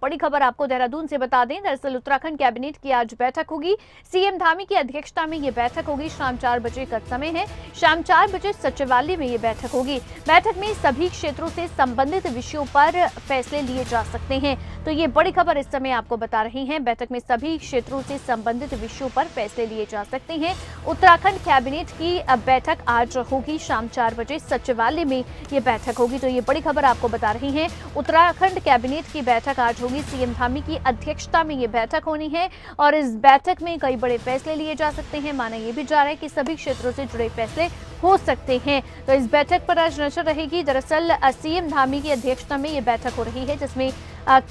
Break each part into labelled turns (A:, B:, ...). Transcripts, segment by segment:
A: बड़ी खबर आपको देहरादून से बता दें, दरअसल उत्तराखंड कैबिनेट की आज बैठक होगी। सीएम धामी की अध्यक्षता में ये बैठक होगी। शाम 4 बजे का समय है। शाम 4 बजे सचिवालय में ये बैठक होगी। बैठक में सभी क्षेत्रों से संबंधित विषयों पर फैसले लिए जा सकते हैं। तो ये बड़ी खबर इस समय आपको बता रही हैं। बैठक में सभी क्षेत्रों से संबंधित विषयों पर फैसले लिए जा सकते हैं। उत्तराखंड कैबिनेट की बैठक आज होगी शाम 4 बजे सचिवालय में ये बैठक होगी। तो ये बड़ी खबर आपको बता रही हैं। उत्तराखंड कैबिनेट की बैठक आज होगी। सीएम धामी की अध्यक्षता में ये बैठक होनी है और इस बैठक में कई बड़े फैसले लिए जा सकते हैं। माना ये भी जा रहा है कि सभी क्षेत्रों से जुड़े फैसले हो सकते हैं। तो इस बैठक पर आज नजर रहेगी। दरअसल सीएम धामी की अध्यक्षता में ये बैठक हो रही है, जिसमें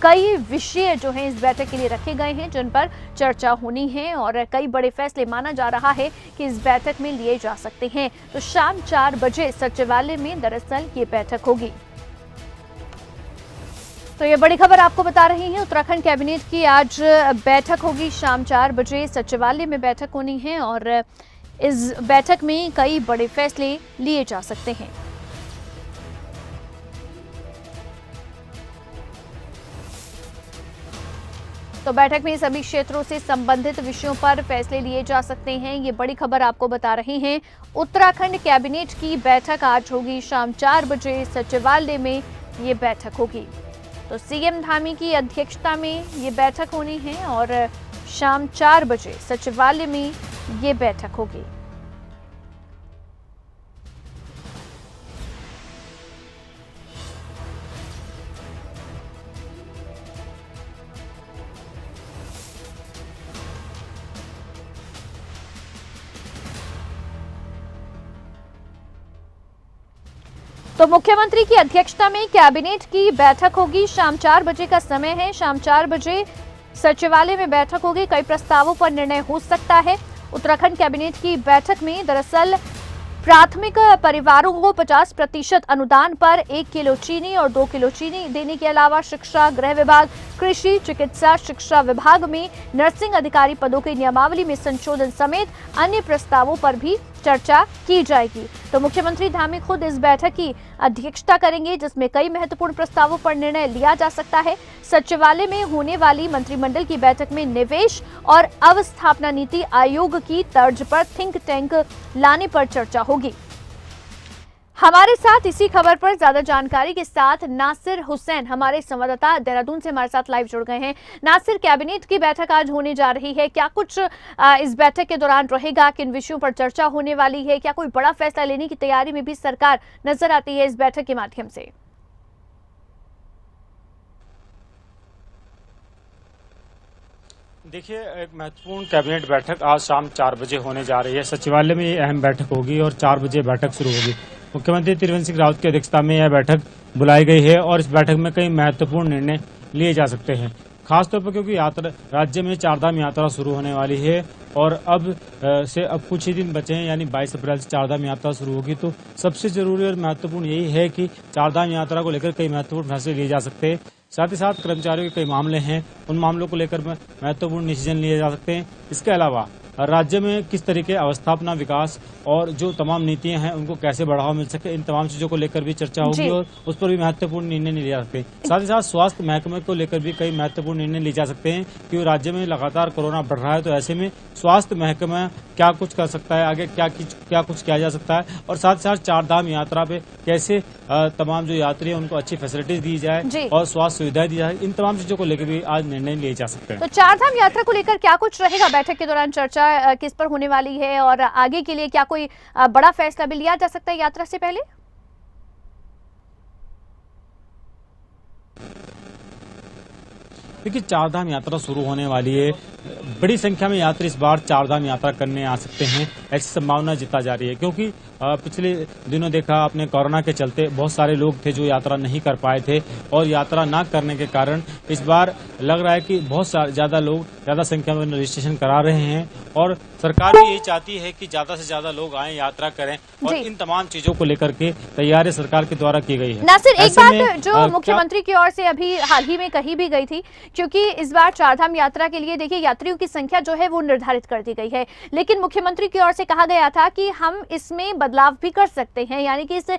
A: कई विषय जो हैं इस बैठक के लिए रखे गए हैं, जिन पर चर्चा होनी है और कई बड़े फैसले माना जा रहा है कि इस बैठक में लिए जा सकते हैं। तो शाम 4 बजे सचिवालय में दरअसल ये बैठक होगी। तो ये बड़ी खबर आपको बता रही है। उत्तराखंड कैबिनेट की आज बैठक होगी। शाम 4 बजे सचिवालय में बैठक होनी है और इस बैठक में कई बड़े फैसले लिए जा सकते हैं। तो बैठक में सभी क्षेत्रों से संबंधित विषयों पर फैसले लिए जा सकते हैं। ये बड़ी खबर आपको बता रहे हैं। उत्तराखंड कैबिनेट की बैठक आज होगी। शाम 4 बजे सचिवालय में ये बैठक होगी। तो सीएम धामी की अध्यक्षता में ये बैठक होनी है और शाम 4 बजे सचिवालय में ये बैठक होगी। तो मुख्यमंत्री की अध्यक्षता में कैबिनेट की बैठक होगी। शाम 4 बजे का समय है। शाम 4 बजे सचिवालय में बैठक होगी। कई प्रस्तावों पर निर्णय हो सकता है। उत्तराखंड कैबिनेट की बैठक में दरअसल प्राथमिक परिवारों को 50% अनुदान पर 1 किलो चीनी और 2 किलो चीनी देने के अलावा शिक्षा, गृह विभाग, कृषि, चिकित्सा शिक्षा विभाग में नर्सिंग अधिकारी पदों की नियमावली में संशोधन समेत अन्य प्रस्तावों पर भी चर्चा की जाएगी। तो मुख्यमंत्री धामी खुद इस बैठक की अध्यक्षता करेंगे, जिसमें कई महत्वपूर्ण प्रस्तावों पर निर्णय लिया जा सकता है। सचिवालय में होने वाली मंत्रिमंडल की बैठक में निवेश और अवस्थापना नीति आयोग की तर्ज पर थिंक टैंक लाने पर चर्चा होगी। हमारे साथ इसी खबर पर ज्यादा जानकारी के साथ नासिर हुसैन हमारे संवाददाता देहरादून से हमारे साथ लाइव जुड़ गए हैं। नासिर, कैबिनेट की बैठक आज होने जा रही है, क्या कुछ इस बैठक के दौरान रहेगा? किन विषयों पर चर्चा होने वाली है? क्या कोई बड़ा फैसला लेने की तैयारी में भी सरकार नजर आती है इस बैठक के माध्यम से?
B: देखिए, एक महत्वपूर्ण कैबिनेट बैठक आज शाम 4 बजे होने जा रही है। सचिवालय में ये अहम बैठक होगी और 4 बजे बैठक शुरू होगी। मुख्यमंत्री त्रिवेंद्र सिंह रावत की अध्यक्षता में यह बैठक बुलाई गई है और इस बैठक में कई महत्वपूर्ण निर्णय लिए जा सकते हैं, खासतौर पर क्योंकि राज्य में चारधाम यात्रा शुरू होने वाली है और अब कुछ ही दिन बचे हैं, यानी 22 अप्रैल से चारधाम यात्रा शुरू होगी। तो सबसे जरूरी और महत्वपूर्ण यही है कि चारधाम यात्रा को लेकर कई महत्वपूर्ण फैसले लिए जा सकते हैं। साथ ही साथ कर्मचारियों के कई मामले हैं, उन मामलों को लेकर महत्वपूर्ण डिसीजन लिए जा सकते हैं। इसके अलावा राज्य में किस तरीके अवस्थापना विकास और जो तमाम नीतियां हैं उनको कैसे बढ़ावा मिल सके, इन तमाम चीजों को लेकर भी चर्चा होगी और उस पर भी महत्वपूर्ण निर्णय लिए जा सकते हैं। साथ ही साथ स्वास्थ्य महकमे को लेकर भी कई महत्वपूर्ण निर्णय लिए जा सकते हैं, क्योंकि राज्य में लगातार कोरोना बढ़ रहा है। तो ऐसे में स्वास्थ्य महकमा क्या कुछ कर सकता है, आगे क्या कुछ किया जा सकता है और साथ ही साथ चारधाम यात्रा पे कैसे तमाम जो यात्री है उनको अच्छी फैसिलिटीज दी जाए और स्वास्थ्य सुविधाएं दी जाए, इन तमाम चीजों को लेकर भी आज निर्णय लिए जा सकते हैं।
A: तो चारधाम यात्रा को लेकर क्या कुछ रहेगा बैठक के दौरान? चर्चा किस पर होने वाली है और आगे के लिए क्या कोई बड़ा फैसला भी लिया जा सकता है यात्रा से पहले?
B: देखिए, चारधाम यात्रा शुरू होने वाली है। बड़ी संख्या में यात्री इस बार चारधाम यात्रा करने आ सकते हैं, ऐसी संभावना जता जा रही है, क्योंकि पिछले दिनों देखा आपने कोरोना के चलते बहुत सारे लोग थे जो यात्रा नहीं कर पाए थे और यात्रा न करने के कारण इस बार लग रहा है कि बहुत ज्यादा लोग ज्यादा संख्या में रजिस्ट्रेशन करा रहे हैं और सरकार भी यही चाहती है कि ज्यादा से ज्यादा लोग आए, यात्रा करें और इन तमाम चीजों को लेकर के तैयारी सरकार के द्वारा की गई है।
A: नासिर, एक बात जो मुख्यमंत्री की ओर से अभी हाल ही में कही भी गई थी क्योंकि इस बार चारधाम यात्रा के लिए देखिए यात्रियों की संख्या जो है वो निर्धारित कर दी गई है, लेकिन मुख्यमंत्री की ओर से कहा गया था कि हम इसमें बदलाव भी कर सकते हैं, यानी कि इस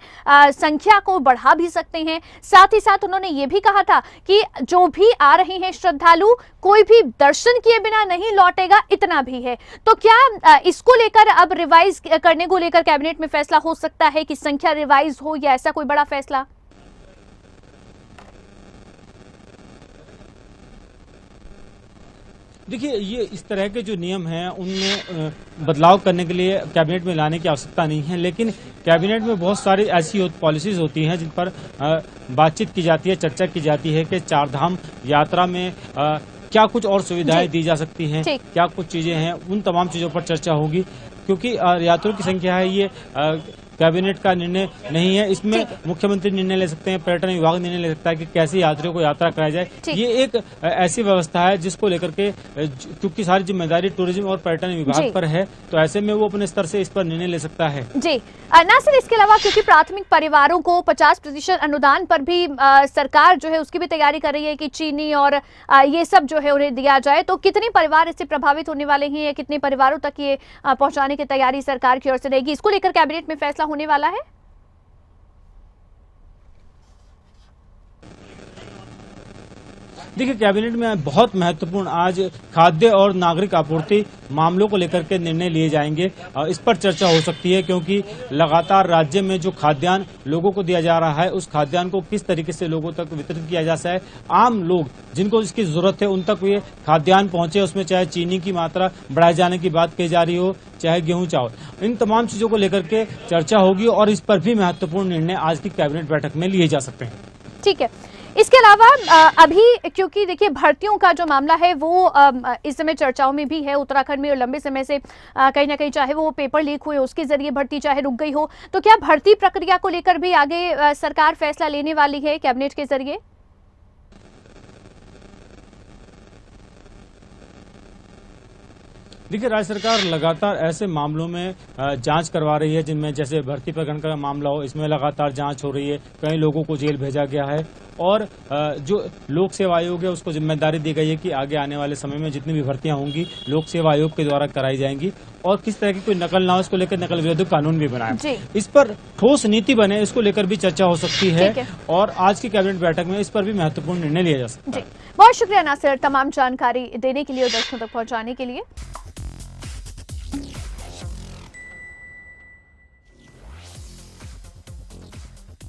A: संख्या को बढ़ा भी सकते हैं। साथ ही साथ उन्होंने ये भी कहा था कि जो भी आ रहे हैं श्रद्धालु, कोई भी दर्शन किए बिना नहीं लौटेगा, इतना भी है। तो क्या इसको लेकर अब रिवाइज करने को लेकर कैबिनेट में फैसला हो सकता है कि संख्या रिवाइज हो, या ऐसा कोई बड़ा फैसला?
B: देखिए, ये इस तरह के जो नियम हैं उनमें बदलाव करने के लिए कैबिनेट में लाने की आवश्यकता नहीं है, लेकिन कैबिनेट में बहुत सारी ऐसी पॉलिसीज होती हैं जिन पर बातचीत की जाती है, चर्चा की जाती है कि चारधाम यात्रा में क्या कुछ और सुविधाएं दी जा सकती हैं, क्या कुछ चीजें हैं, उन तमाम चीजों पर चर्चा होगी। क्योंकि यात्रियों की संख्या है, ये कैबिनेट का निर्णय नहीं है। इसमें मुख्यमंत्री निर्णय ले सकते हैं, पर्यटन विभाग निर्णय ले सकता है कि कैसे यात्रियों को यात्रा कराई जाए। ये एक ऐसी व्यवस्था है जिसको लेकर के, क्योंकि सारी जिम्मेदारी टूरिज्म और पर्यटन विभाग पर है, तो ऐसे में वो अपने स्तर से इस पर निर्णय ले सकता है।
A: जी ना सर, इसके अलावा क्योंकि प्राथमिक परिवारों को 50% अनुदान पर भी सरकार जो है उसकी भी तैयारी कर रही है कि चीनी और ये सब जो है उन्हें दिया जाए, तो कितने परिवार इससे प्रभावित होने वाले हैं या कितने परिवारों तक ये पहुंचाने की तैयारी सरकार की ओर से रहेगी, इसको लेकर कैबिनेट में फैसला होने वाला है?
B: देखिए, कैबिनेट में बहुत महत्वपूर्ण आज खाद्य और नागरिक आपूर्ति मामलों को लेकर के निर्णय लिए जाएंगे। इस पर चर्चा हो सकती है, क्योंकि लगातार राज्य में जो खाद्यान्न लोगों को दिया जा रहा है, उस खाद्यान्न को किस तरीके से लोगों तक वितरित किया जा सकता है, आम लोग जिनको इसकी जरूरत है उन तक ये खाद्यान्न पहुंचे। उसमें चाहे चीनी की मात्रा बढ़ाए जाने की बात कही जा रही हो, चाहे गेहूं चावल, इन तमाम चीजों को लेकर के चर्चा होगी और इस पर भी महत्वपूर्ण निर्णय आज की कैबिनेट बैठक में लिए जा सकते हैं।
A: ठीक है, इसके अलावा अभी क्योंकि देखिए भर्तियों का जो मामला है वो इस समय चर्चाओं में भी है उत्तराखंड में, और लंबे समय से कहीं ना कहीं चाहे वो पेपर लीक हुए उसके जरिए भर्ती चाहे रुक गई हो, तो क्या भर्ती प्रक्रिया को लेकर भी आगे सरकार फैसला लेने वाली है कैबिनेट के जरिए?
B: देखिए, राज्य सरकार लगातार ऐसे मामलों में जांच करवा रही है जिनमें जैसे भर्ती प्रकरण का मामला हो, इसमें लगातार जांच हो रही है। कई लोगों को जेल भेजा गया है और जो लोक सेवा आयोग है उसको जिम्मेदारी दी गई है कि आगे आने वाले समय में जितनी भी भर्तियां होंगी लोक सेवा आयोग के द्वारा कराई जाएंगी और किस तरह की कोई नकल ना हो, इसको लेकर नकल विरोधी कानून भी बनाए, इस पर ठोस नीति बने, इसको लेकर भी चर्चा हो सकती है और आज की कैबिनेट बैठक में इस पर भी महत्वपूर्ण निर्णय लिया जा सकता है।
A: बहुत शुक्रिया नासिर, तमाम जानकारी देने के लिए और दर्शकों तक पहुँचाने के लिए।